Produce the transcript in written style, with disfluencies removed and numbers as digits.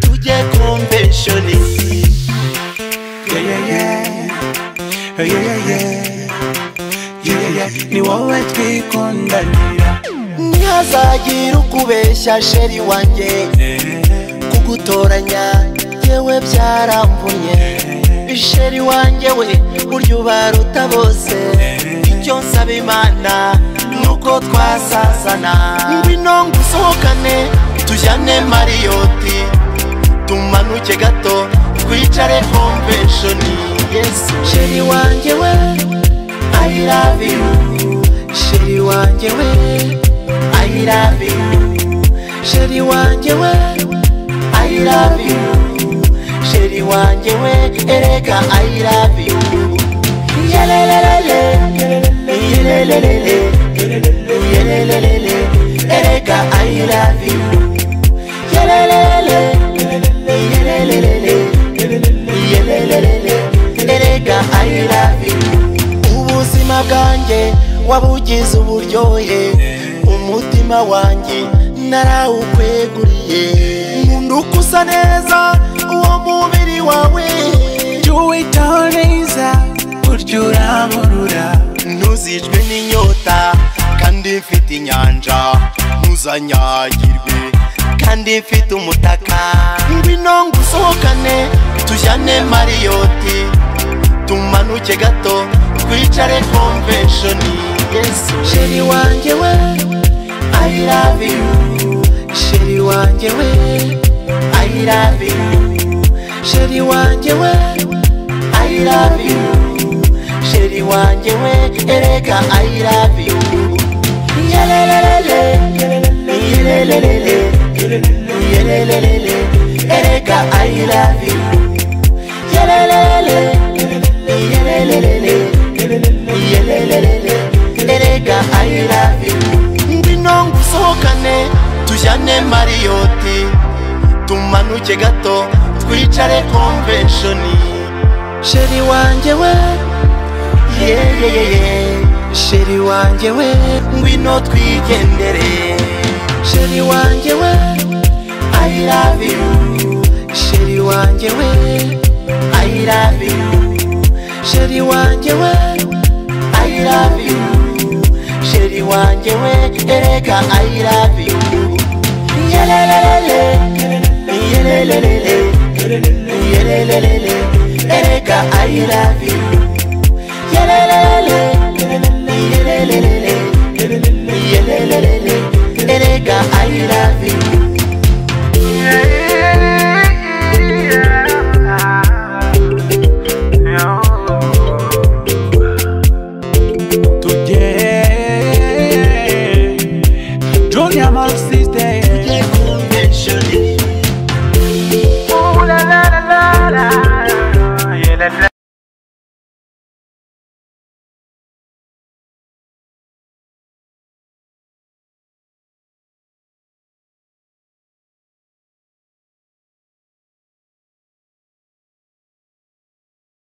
tujye convention. Ni wowe twikundanira, ntihazagira ukubeshya sheri wanjye, kugutoranya yewe byaramvunye. Sheri wanjye we burya ubaruta bose, icyo nsaba Imana nuko twasazana. Ngwino ngusohokane tujyane Mariyoti, tumanuke gato twicare convention. Yes sheri wanjye we I love you, sheri wanjye we I love you, sheri wanjye we I love you, sheri wanjye we erega I love you. Yelelelele yelelelele yelelelele erega I love you. Yelelelele yelelelele yelelelele erega I love you. Ubuzima bwanjye wabugize uburyohe, umutima wanjye narawukweguriye. Nkunda uko usa neza uwo mubiri wawe, tuwitaho neza burya uramurura. ntuzicwe n'inyota kandi mfite inyanja, ntuzanyagirwe kandi mfite umutaka. Ngwino ngusohokane tujyane Mariyoti, tumanuke gato twicare convention. Yes sheri wanjye we I love you, sheri wanjye we I love you, sheri wanjye we I love you, sheri wanjye we erega I love you. Yelelelele yelelelele yelelelele erega I love you. Yelelelele yelelelele yelelelele erega I love you. Ngwino ngusohokane tujyane Mariyoti, tumanuke gato twicare convention. Sheri wanjye we sheri wanjye we ngwino twigendere. Sheri wanjye we I love you, sheri wanjye we I love you, sheri wanjye we I love you, sheri wanjye we erega I love you. Yelelelele yelelelele yelelelele erega I love you. Yelelelele yelelelele yelelelele erega I love you.